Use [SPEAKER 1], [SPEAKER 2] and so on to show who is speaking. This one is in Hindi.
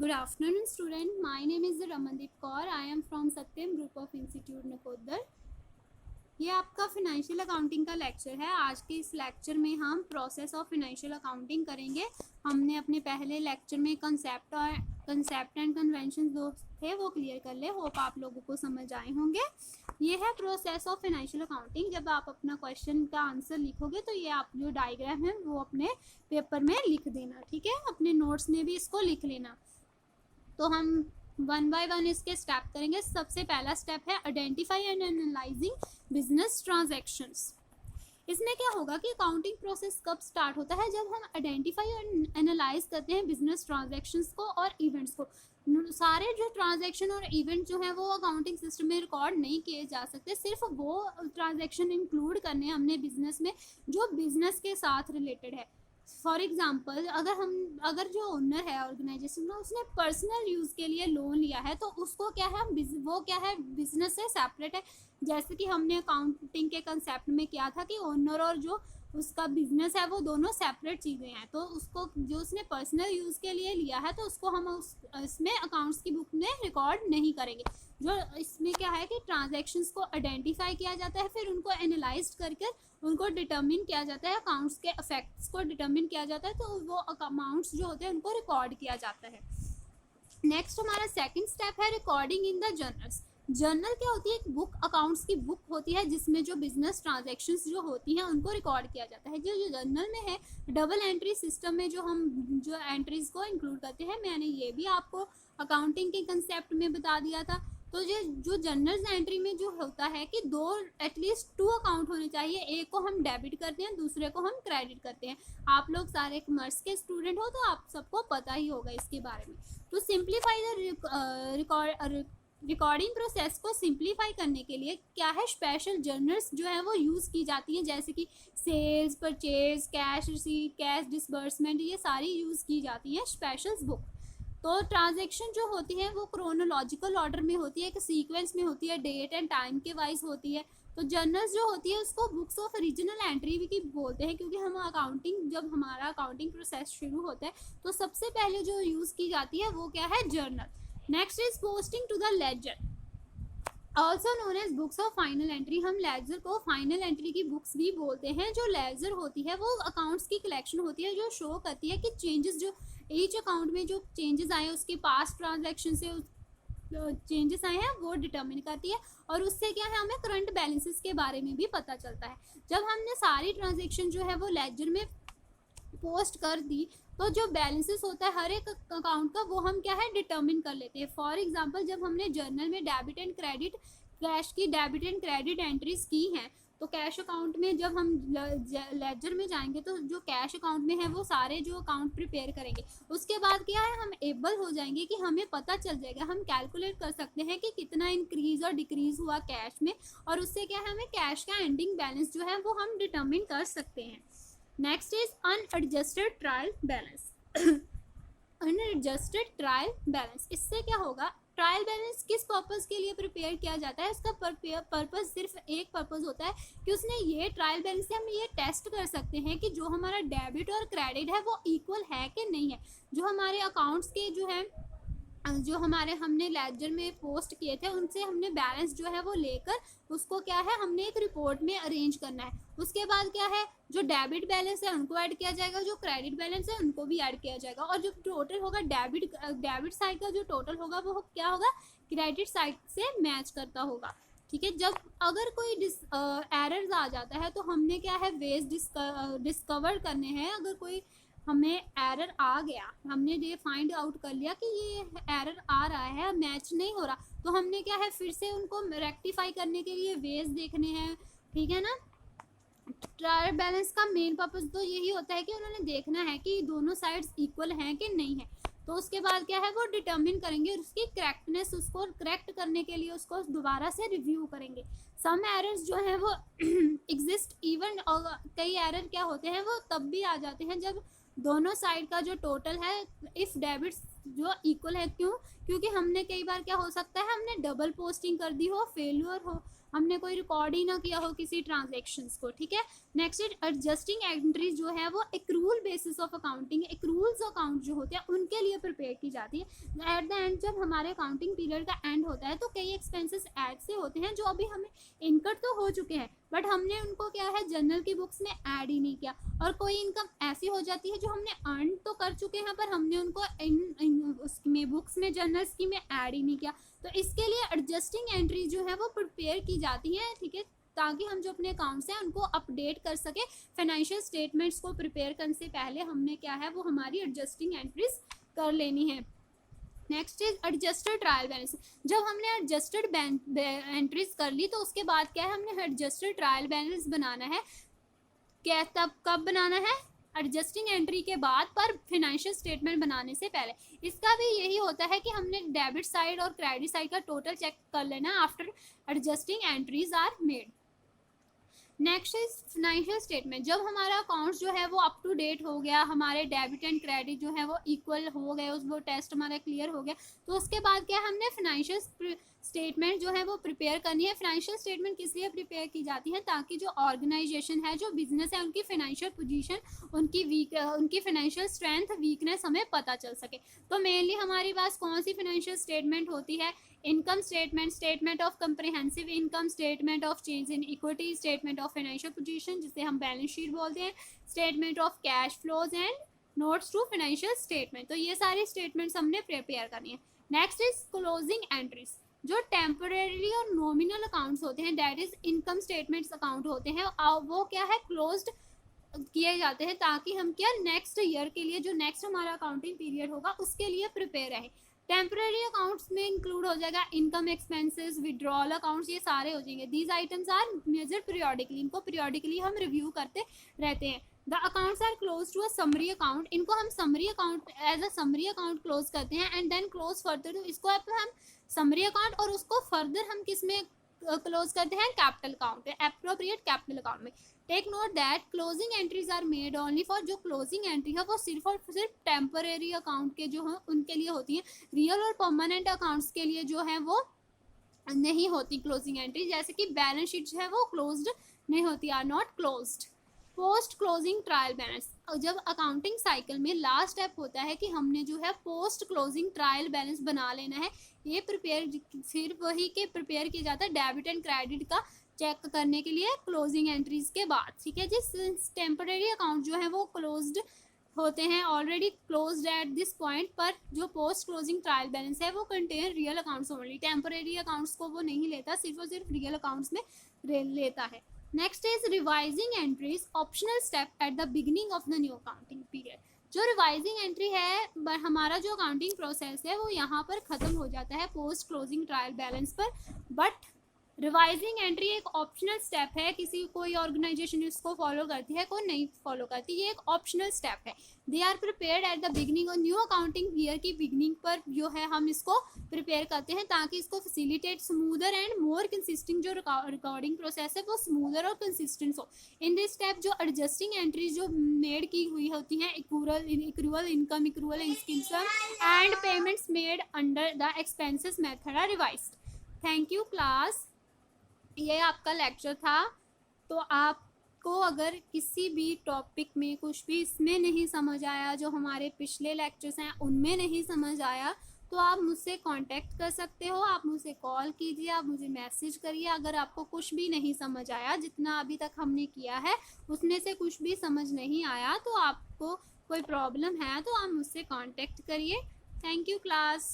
[SPEAKER 1] Good afternoon, student. My name is Ramandeep Kaur. I am from Satyam Group of Institute Nakodar. ये आपका फिनेंशियल अकाउंटिंग का लेक्चर है। आज के इस लेक्चर में हम प्रोसेस ऑफ फिनेंशियल अकाउंटिंग करेंगे। हमने अपने पहले लेक्चर में कंसेप्ट एंड कन्वेंशन जो थे वो क्लियर कर ले। होप आप लोगों को समझ आए होंगे। ये है प्रोसेस ऑफ फिनेंशियल अकाउंटिंग। जब आप अपना क्वेश्चन का आंसर लिखोगे तो ये आप जो डायग्राम है वो अपने पेपर में लिख देना, ठीक है। अपने नोट्स में भी इसको लिख लेना। तो हम वन बाय वन इसके स्टेप करेंगे। सबसे पहला स्टेप है identify and analysing business transactions. इसमें क्या होगा कि अकाउंटिंग प्रोसेस कब स्टार्ट होता है, जब हम आइडेंटिफाई और एनालाइज करते हैं बिजनेस ट्रांजैक्शंस को और इवेंट्स को। सारे जो ट्रांजैक्शन और इवेंट जो है वो अकाउंटिंग सिस्टम में रिकॉर्ड नहीं किए जा सकते। सिर्फ वो ट्रांजैक्शन इंक्लूड करने हमने बिजनेस में जो बिजनेस के साथ रिलेटेड है। फॉर एग्जाम्पल अगर जो ओनर है ऑर्गेनाइजेशन का उसने पर्सनल यूज़ के लिए लोन लिया है तो उसको क्या है, वो क्या है, बिजनेस से सेपरेट है। जैसे कि हमने अकाउंटिंग के कंसेप्ट में किया था कि ओनर और जो उसका बिजनेस है वो दोनों सेपरेट चीज़ें हैं। तो उसको जो उसने पर्सनल यूज़ के लिए लिया है तो उसको हम इसमें अकाउंट्स की बुक में रिकॉर्ड नहीं करेंगे। जो इसमें क्या है कि ट्रांजैक्शंस को आइडेंटिफाई किया जाता है, फिर उनको एनालाइज करके उनको डिटर्मिन किया जाता है, अकाउंट्स के इफेक्ट्स को डिटर्मिन किया जाता है, तो वो अमाउंट्स जो होते हैं उनको रिकॉर्ड किया जाता है। नेक्स्ट हमारा सेकंड स्टेप है recording in the journals. Journal क्या होती है? एक बुक, अकाउंट्स की बुक होती है जिसमें जो बिजनेस ट्रांजैक्शंस जो होती हैं उनको रिकॉर्ड किया जाता है। जो जर्नल में है डबल एंट्री सिस्टम में जो हम जो एंट्रीज को इंक्लूड करते हैं, मैंने ये भी आपको अकाउंटिंग के कंसेप्ट में बता दिया था। तो ये जो जर्नल एंट्री में जो होता है कि दो एटलीस्ट 2 अकाउंट होने चाहिए। एक को हम डेबिट करते हैं, दूसरे को हम क्रेडिट करते हैं। आप लोग सारे कॉमर्स के स्टूडेंट हो तो आप सबको पता ही होगा इसके बारे में। तो सिंप्लीफाई द रिकॉर्डिंग प्रोसेस को सिंप्लीफाई करने के लिए क्या है, स्पेशल जर्नल्स जो है वो यूज़ की जाती हैं, जैसे कि sales, purchase, cash receipt, cash disbursement, ये सारी यूज़ की जाती हैं स्पेशल बुक। तो ट्रांजैक्शन जो होती है वो क्रोनोलॉजिकल ऑर्डर में होती है, एक सीक्वेंस में होती है, डेट एंड टाइम के वाइज होती है। तो जर्नल्स जो होती है उसको बुक्स ऑफ रीजनल एंट्री भी बोलते हैं, क्योंकि हम जब हमारा अकाउंटिंग प्रोसेस शुरू होता है तो सबसे पहले जो यूज़ की जाती है वो क्या है, journal. Next is posting to the ledger also known as books of final entry. हम लेजर को फाइनल एंट्री की बुक्स भी बोलते हैं। जो लेजर होती है वो अकाउंट्स की कलेक्शन होती है जो शो करती है कि चेंजेस जो ईच अकाउंट में जो चेंजेस आए उसके पास्ट ट्रांजैक्शन से चेंजेस आए हैं वो डिटर्मिन करती है, और उससे क्या है हमें करंट बैलेंसेस के बारे में भी पता चलता है। जब हमने सारी ट्रांजैक्शन जो है वो लेजर में पोस्ट कर दी तो जो बैलेंसेस होता है हर एक अकाउंट का वो हम क्या है डिटर्मिन कर लेते हैं। फॉर एग्जांपल जब हमने जर्नल में डेबिट एंड क्रेडिट कैश की डेबिट एंड क्रेडिट एंट्रीज की हैं, तो कैश अकाउंट में जब हम लेजर में जाएंगे तो जो कैश अकाउंट में है वो सारे जो अकाउंट प्रिपेयर करेंगे। उसके बाद क्या है, हम एबल हो जाएंगे कि हमें पता चल जाएगा, हम कैलकुलेट कर सकते हैं कि कितना इंक्रीज और डिक्रीज हुआ कैश में, और उससे क्या है हमें कैश का एंडिंग बैलेंस जो है वो हम डिटर्मिन कर सकते हैं। Next is unadjusted trial balance. Unadjusted trial balance, इससे क्या होगा, ट्रायल बैलेंस किस पर्पस के लिए प्रिपेयर किया जाता है? उसका पर्पस सिर्फ एक पर्पस होता है कि उसने ये ट्रायल बैलेंस से हम ये टेस्ट कर सकते हैं कि जो हमारा डेबिट और क्रेडिट है वो इक्वल है कि नहीं है। जो हमारे अकाउंट्स के जो हमारे हमने लेजर में पोस्ट किए थे उनसे हमने बैलेंस जो है वो लेकर उसको क्या है हमने एक रिपोर्ट में अरेंज करना है। उसके बाद क्या है, जो डेबिट बैलेंस है उनको ऐड किया जाएगा, जो क्रेडिट बैलेंस है उनको भी ऐड किया जाएगा, और जो टोटल होगा डेबिट साइड का जो टोटल होगा वो क्या होगा, क्रेडिट साइड से मैच करता होगा। ठीक है, जब अगर कोई एरर्स आ जाता है तो हमने क्या है वेज डिस्कवर करने हैं। अगर कोई हमें एरर आ गया, हमने ये फाइंड आउट कर लिया कि ये एरर आ रहा है, मैच नहीं हो रहा, तो हमने क्या है फिर से उनको रेक्टिफाई करने के लिए वेज देखने हैं। ठीक है ना। ट्रायल बैलेंस का मेन पर्पस तो यही होता है कि उन्होंने देखना है कि दोनों साइड्स इक्वल हैं कि नहीं है। तो उसके बाद क्या है वो डिटर्मिन करेंगे, उसकी करेक्टनेस, उसको करेक्ट करने के लिए उसको दोबारा से रिव्यू करेंगे। सम एरर्स जो है वो एग्जिस्ट इवन, और कई एरर क्या होते हैं वो तब भी आ जाते हैं जब दोनों साइड का जो टोटल है इफ डेबिट जो इक्वल है। क्योंकि हमने कई बार क्या हो सकता है हमने डबल पोस्टिंग कर दी हो, फेल्यूर हो हमने कोई रिकॉर्ड ही ना किया हो किसी ट्रांजेक्शन्स को, ठीक है। नेक्स्ट इज एडजस्टिंग एंट्रीज जो है वो accrual basis of accounting, accruals account जो होते हैं उनके लिए प्रिपेयर की जाती है। एट द एंड जब हमारे अकाउंटिंग पीरियड का एंड होता है तो कई एक्सपेंसेस ऐसे होते हैं जो अभी हमें इनकट तो हो चुके हैं बट हमने उनको क्या है जर्नल की बुक्स में ऐड ही नहीं किया, और कोई इनकम ऐसी हो जाती है जो हमने अर्न तो कर चुके हैं पर हमने उनको उसमें बुक्स में जर्नल्स की में ऐड ही नहीं किया। तो इसके लिए एडजस्टिंग एंट्री जो है वो प्रिपेयर की जाती हैं, ठीक है, ताकि हम जो अपने अकाउंट्स हैं उनको अपडेट कर सके। फाइनेंशियल स्टेटमेंट्स को प्रिपेयर करने से पहले हमने क्या है वो हमारी एडजस्टिंग एंट्रीज कर लेनी है। Next is adjusted trial balance. जब हमने एडजस्टेड एंट्रीज कर ली तो उसके बाद क्या है हमने एडजस्टेड ट्रायल बैलेंस बनाना है। क्या तब कब बनाना है? एडजस्टिंग एंट्री के बाद पर फाइनेंशियल स्टेटमेंट बनाने से पहले। इसका भी यही होता है कि हमने डेबिट साइड और क्रेडिट साइड का टोटल चेक कर लेना after adjusting entries are made. Next is financial statement. जब हमारा अकाउंट्स जो है वो अप टू डेट हो गया, हमारे डेबिट एंड क्रेडिट जो है वो इक्वल हो गए, उस वो टेस्ट हमारा क्लियर हो गया, तो उसके बाद क्या हमने फाइनेंशियल स्टेटमेंट जो है वो प्रिपेयर करनी है। फाइनेंशियल स्टेटमेंट किस लिए प्रिपेयर की जाती है? ताकि जो ऑर्गेनाइजेशन है, जो बिजनेस है, उनकी फाइनेंशियल पोजीशन, उनकी फाइनेंशियल स्ट्रेंथ वीकनेस हमें पता चल सके। तो मेनली हमारे पास कौन सी फाइनेंशियल स्टेटमेंट होती है? Income statement, statement of comprehensive income, statement of change in equity, statement of financial position जिसे हम बैलेंस शीट बोलते हैं, statement of cash flows and notes to financial statement. तो ये सारी स्टेटमेंट्स हमने प्रिपेयर करनी है। Next is closing entries. जो टेम्परेरी और नॉमिनल अकाउंट्स होते हैं, that is income statements account होते हैं, वो क्या है क्लोज्ड किए जाते हैं ताकि हम क्या नेक्स्ट ईयर के लिए, जो नेक्स्ट हमारा अकाउंटिंग पीरियड होगा उसके लिए प्रिपेयर रहे। टेम्परेरी अकाउंट्स में इंक्लूड हो जाएगा इनकम एक्सपेंसेस, विड्रॉल अकाउंट्स, ये सारे हो जाएंगे। These items are measure periodically, इनको पीरियोडिकली हम रिव्यू करते रहते हैं। The accounts are close to a summary account, इनको हम summary account as a summary account close करते हैं and then close further to, इसको हम समरी अकाउंट और उसको फर्दर हम किस में क्लोज करते हैं? Capital account, appropriate capital account में। Take note that closing entries are made only for, जो क्लोजिंग एंट्री है वो सिर्फ और सिर्फ टेम्परेरी अकाउंट के जो है उनके लिए होती है। रियल और परमानेंट अकाउंट्स के लिए जो है वो नहीं होती क्लोजिंग एंट्री, जैसे कि बैलेंस शीट जो है वो क्लोज्ड नहीं होती, are not closed. Post closing trial balance. जब अकाउंटिंग साइकिल में लास्ट स्टेप होता है कि हमने जो है पोस्ट क्लोजिंग ट्रायल बैलेंस बना लेना है। ये प्रिपेयर फिर वही के प्रिपेयर किया जाता है डेबिट एंड क्रेडिट का चेक करने के लिए क्लोजिंग एंट्रीज के बाद, ठीक है। जिस टेम्परेरी अकाउंट जो है वो क्लोज्ड होते हैं, already closed at this point, पर जो पोस्ट क्लोजिंग ट्रायल बैलेंस है वो contain real accounts only, temporary accounts को वो नहीं लेता, सिर्फ और सिर्फ रियल अकाउंट्स में लेता है। Next is revising entries, optional step at the beginning of the new accounting period. जो रिवाइजिंग एंट्री है, हमारा जो अकाउंटिंग प्रोसेस है वो यहाँ पर खत्म हो जाता है पोस्ट क्लोजिंग ट्रायल बैलेंस पर, बट रिवाइजिंग एंट्री एक ऑप्शनल स्टेप है। किसी कोई ऑर्गेनाइजेशन इसको फॉलो करती है, कोई नहीं फॉलो करती, ये एक ऑप्शनल स्टेप है। They are prepared at the beginning, और न्यू अकाउंटिंग ईयर की बिगिनिंग पर जो है हम इसको प्रिपेयर करते हैं ताकि इसको facilitate smoother and more consistent, जो रिकॉर्डिंग प्रोसेस है वो स्मूदर और कंसिस्टेंट हो। इन दिस स्टेप जो एडजस्टिंग एंट्रीज जो मेड की हुई होती हैं, accrual income, accrual income and payments made under the expenses method are revised. Thank you class, ये आपका लेक्चर था। तो आपको अगर किसी भी टॉपिक में कुछ भी इसमें नहीं समझ आया, जो हमारे पिछले लेक्चर्स हैं उनमें नहीं समझ आया, तो आप मुझसे कांटेक्ट कर सकते हो, आप मुझसे कॉल कीजिए, आप मुझे मैसेज करिए। अगर आपको कुछ भी नहीं समझ आया, जितना अभी तक हमने किया है उसमें से कुछ भी समझ नहीं आया, तो आपको कोई प्रॉब्लम है तो आप मुझसे कांटेक्ट करिए। Thank you class.